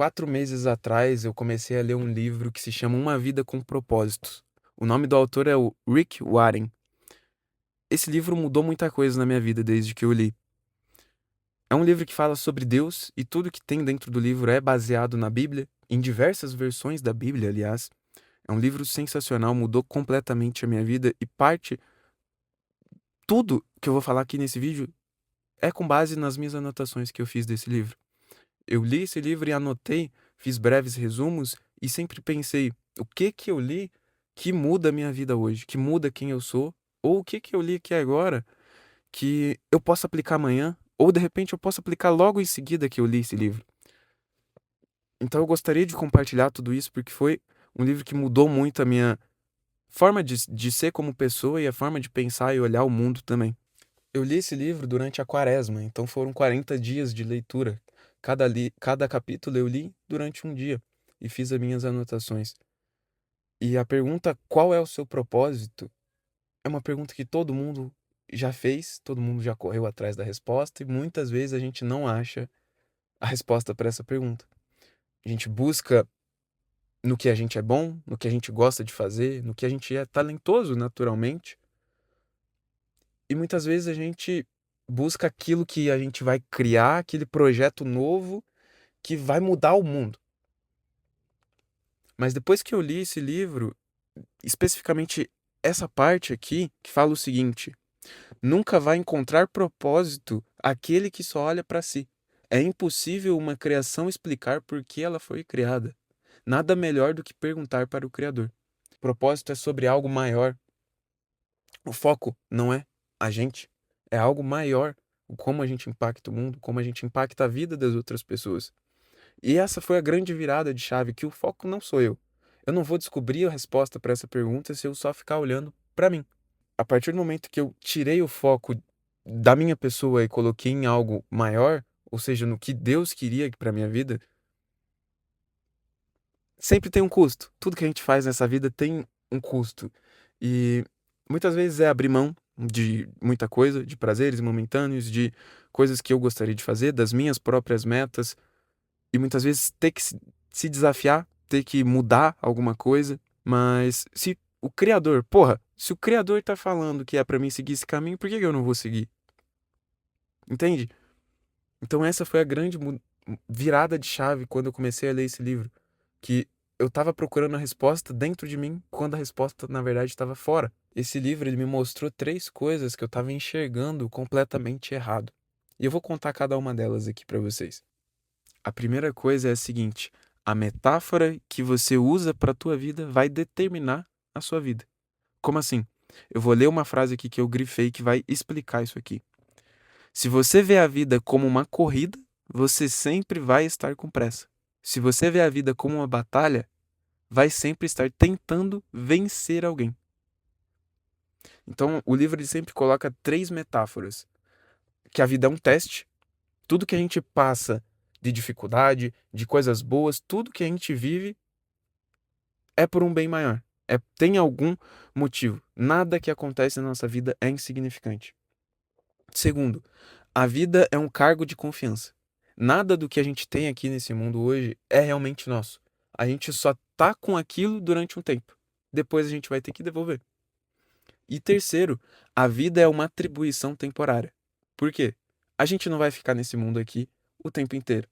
4 meses atrás, eu comecei a ler um livro que se chama Uma Vida com Propósitos. O nome do autor é o Rick Warren. Esse livro mudou muita coisa na minha vida desde que eu li. É um livro que fala sobre Deus e tudo que tem dentro do livro é baseado na Bíblia, em diversas versões da Bíblia, aliás. É um livro sensacional, mudou completamente a minha vida e tudo que eu vou falar aqui nesse vídeo é com base nas minhas anotações que eu fiz desse livro. Eu li esse livro e anotei, fiz breves resumos e sempre pensei, o que que eu li que muda a minha vida hoje, que muda quem eu sou, ou o que que eu li aqui agora que eu posso aplicar amanhã, ou de repente eu posso aplicar logo em seguida que eu li esse livro. Então eu gostaria de compartilhar tudo isso porque foi um livro que mudou muito a minha forma de ser como pessoa e a forma de pensar e olhar o mundo também. Eu li esse livro durante a quaresma, então foram 40 dias de leitura. Cada capítulo eu li durante um dia e fiz as minhas anotações. E a pergunta qual é o seu propósito é uma pergunta que todo mundo já fez, todo mundo já correu atrás da resposta e muitas vezes a gente não acha a resposta para essa pergunta. A gente busca no que a gente é bom, no que a gente gosta de fazer, no que a gente é talentoso naturalmente. E muitas vezes a gente busca aquilo que a gente vai criar, aquele projeto novo que vai mudar o mundo. Mas depois que eu li esse livro, especificamente essa parte aqui, que fala o seguinte: nunca vai encontrar propósito aquele que só olha para si. É impossível uma criação explicar por que ela foi criada. Nada melhor do que perguntar para o Criador. O propósito é sobre algo maior. O foco não é a gente, é algo maior. Como a gente impacta o mundo, como a gente impacta a vida das outras pessoas. E essa foi a grande virada de chave, que o foco não sou eu. Eu não vou descobrir a resposta para essa pergunta se eu só ficar olhando para mim. A partir do momento que eu tirei o foco da minha pessoa e coloquei em algo maior, ou seja, no que Deus queria para minha vida, sempre tem um custo. Tudo que a gente faz nessa vida tem um custo. E muitas vezes é abrir mão de muita coisa, de prazeres momentâneos, de coisas que eu gostaria de fazer, das minhas próprias metas, e muitas vezes ter que se desafiar, ter que mudar alguma coisa. Mas se o Criador, porra, se o Criador tá falando que é pra mim seguir esse caminho, por que que eu não vou seguir? Entende? Então essa foi a grande virada de chave quando eu comecei a ler esse livro. Que eu tava procurando a resposta dentro de mim, quando a resposta, na verdade, estava fora. Esse livro, ele me mostrou 3 coisas que eu tava enxergando completamente errado. E eu vou contar cada uma delas aqui pra vocês. A primeira coisa é a seguinte: a metáfora que você usa para a tua vida vai determinar a sua vida. Como assim? Eu vou ler uma frase aqui que eu grifei que vai explicar isso aqui. Se você vê a vida como uma corrida, você sempre vai estar com pressa. Se você vê a vida como uma batalha, vai sempre estar tentando vencer alguém. Então, o livro ele sempre coloca 3 metáforas. Que a vida é um teste. Tudo que a gente passa de dificuldade, de coisas boas, tudo que a gente vive é por um bem maior. Tem algum motivo. Nada que acontece na nossa vida é insignificante. Segundo, a vida é um cargo de confiança. Nada do que a gente tem aqui nesse mundo hoje é realmente nosso. A gente só tá com aquilo durante um tempo. Depois a gente vai ter que devolver. E terceiro, a vida é uma atribuição temporária. Por quê? A gente não vai ficar nesse mundo aqui o tempo inteiro.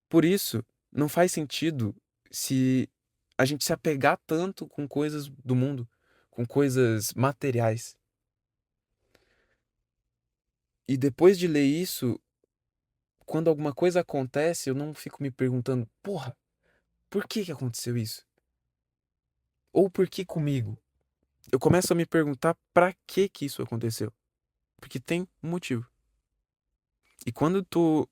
Por isso, não faz sentido se a gente se apegar tanto com coisas do mundo, com coisas materiais. E depois de ler isso, quando alguma coisa acontece, eu não fico me perguntando, porra, por que que aconteceu isso? Ou por que comigo? Eu começo a me perguntar pra que que isso aconteceu? Porque tem um motivo. E quando tu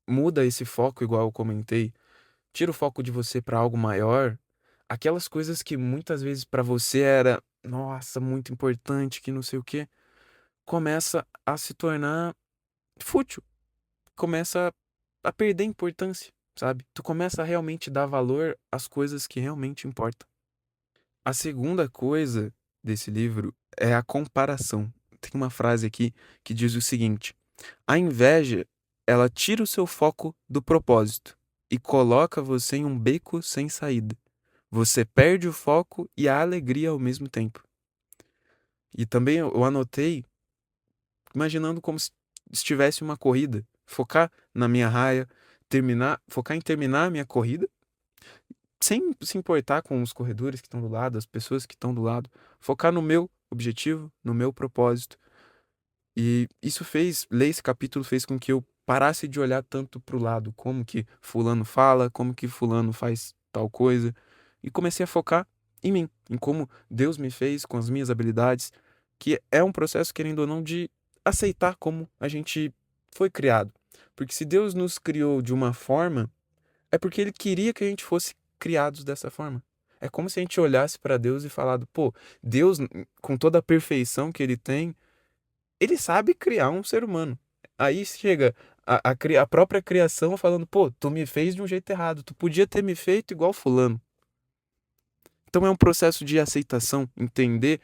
muda esse foco, igual eu comentei, tira o foco de você pra algo maior, aquelas coisas que muitas vezes pra você era, nossa, muito importante, que não sei o quê, começa a se tornar fútil, começa a perder importância, sabe? Tu começa a realmente dar valor às coisas que realmente importam. A segunda coisa desse livro é a comparação. Tem uma frase aqui que diz o seguinte: a inveja, ela tira o seu foco do propósito e coloca você em um beco sem saída. Você perde o foco e a alegria ao mesmo tempo. E também eu anotei, imaginando como se estivesse uma corrida, focar na minha raia, focar em terminar a minha corrida, sem se importar com os corredores que estão do lado, as pessoas que estão do lado, focar no meu objetivo, no meu propósito. E isso ler esse capítulo fez com que eu parasse de olhar tanto para o lado, como que fulano fala, como que fulano faz tal coisa, e comecei a focar em mim, em como Deus me fez com as minhas habilidades, que é um processo, querendo ou não, de aceitar como a gente foi criado. Porque se Deus nos criou de uma forma, é porque Ele queria que a gente fosse criados dessa forma. É como se a gente olhasse para Deus e falado, pô, Deus, com toda a perfeição que Ele tem, Ele sabe criar um ser humano. Aí chega a própria criação falando, pô, tu me fez de um jeito errado, tu podia ter me feito igual fulano. Então é um processo de aceitação, entender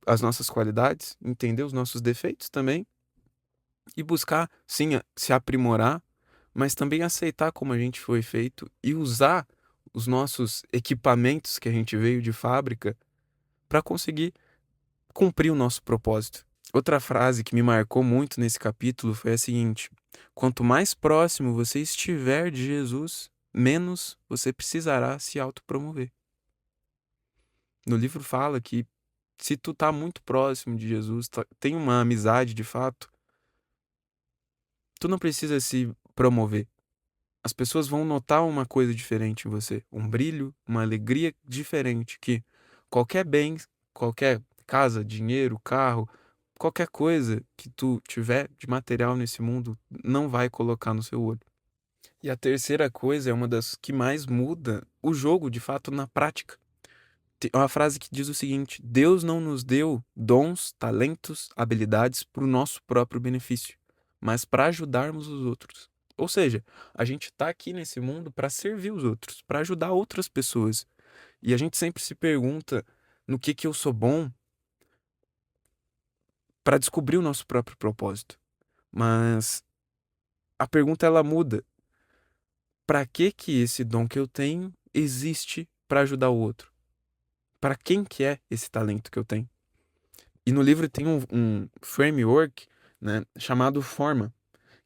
as nossas qualidades, entender os nossos defeitos também e buscar, sim, se aprimorar, mas também aceitar como a gente foi feito e usar os nossos equipamentos que a gente veio de fábrica para conseguir cumprir o nosso propósito. Outra frase que me marcou muito nesse capítulo foi a seguinte: quanto mais próximo você estiver de Jesus, menos você precisará se autopromover. No livro fala que se tu tá muito próximo de Jesus, tem uma amizade de fato, tu não precisa se promover. As pessoas vão notar uma coisa diferente em você, um brilho, uma alegria diferente que qualquer bem, qualquer casa, dinheiro, carro, qualquer coisa que tu tiver de material nesse mundo não vai colocar no seu olho. E a terceira coisa é uma das que mais muda o jogo, de fato, na prática. Tem uma frase que diz o seguinte: Deus não nos deu dons, talentos, habilidades para o nosso próprio benefício, mas para ajudarmos os outros. Ou seja, a gente está aqui nesse mundo para servir os outros, para ajudar outras pessoas. E a gente sempre se pergunta no que eu sou bom para descobrir o nosso próprio propósito. Mas a pergunta ela muda. Para que esse dom que eu tenho existe para ajudar o outro? Para quem que é esse talento que eu tenho? E no livro tem um framework, né, chamado Forma,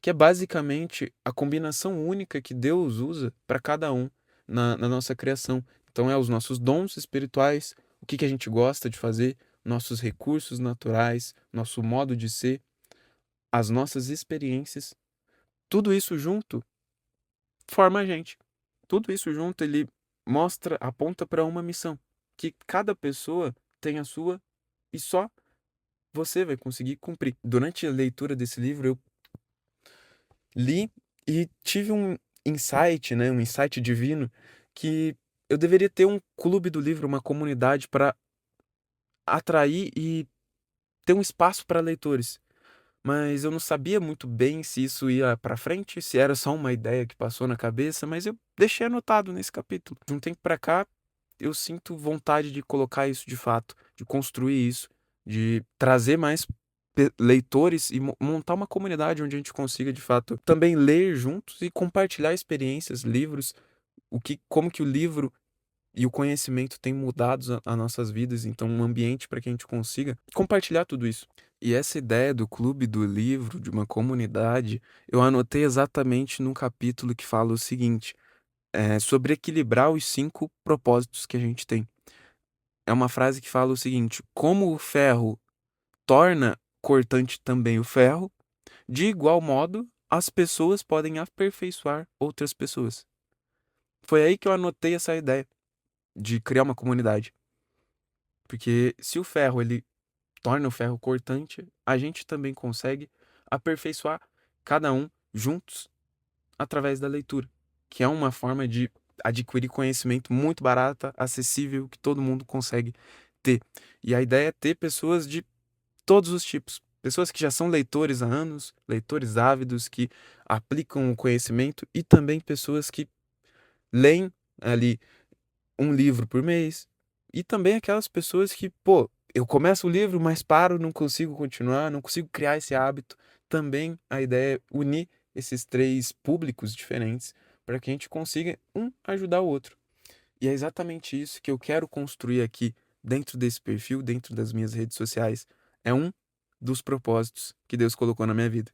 que é basicamente a combinação única que Deus usa para cada um na nossa criação. Então é os nossos dons espirituais, o que a gente gosta de fazer, nossos recursos naturais, nosso modo de ser, as nossas experiências, tudo isso junto forma a gente. Tudo isso junto ele aponta para uma missão, que cada pessoa tem a sua e só você vai conseguir cumprir. Durante a leitura desse livro, eu li e tive um insight, né, um insight divino, que eu deveria ter um clube do livro, uma comunidade para atrair e ter um espaço para leitores. Mas eu não sabia muito bem se isso ia para frente, se era só uma ideia que passou na cabeça, mas eu deixei anotado nesse capítulo. De um tempo para cá, eu sinto vontade de colocar isso de fato, de construir isso, de trazer mais leitores e montar uma comunidade onde a gente consiga de fato também ler juntos e compartilhar experiências, livros, como que o livro e o conhecimento têm mudado as nossas vidas, então um ambiente para que a gente consiga compartilhar tudo isso. E essa ideia do clube do livro, de uma comunidade, eu anotei exatamente num capítulo que fala o seguinte: sobre equilibrar os 5 propósitos que a gente tem. É uma frase que fala o seguinte: como o ferro torna cortante também o ferro, de igual modo, as pessoas podem aperfeiçoar outras pessoas. Foi aí que eu anotei essa ideia de criar uma comunidade. Porque se o ferro ele torna o ferro cortante, a gente também consegue aperfeiçoar cada um juntos através da leitura, que é uma forma de adquirir conhecimento muito barata, acessível, que todo mundo consegue ter. E a ideia é ter pessoas de todos os tipos. Pessoas que já são leitores há anos, leitores ávidos, que aplicam o conhecimento, e também pessoas que leem ali um livro por mês. E também aquelas pessoas que, pô, eu começo o livro, mas paro, não consigo continuar, não consigo criar esse hábito. Também a ideia é unir esses 3 públicos diferentes para que a gente consiga ajudar o outro. E é exatamente isso que eu quero construir aqui dentro desse perfil, dentro das minhas redes sociais. É um dos propósitos que Deus colocou na minha vida.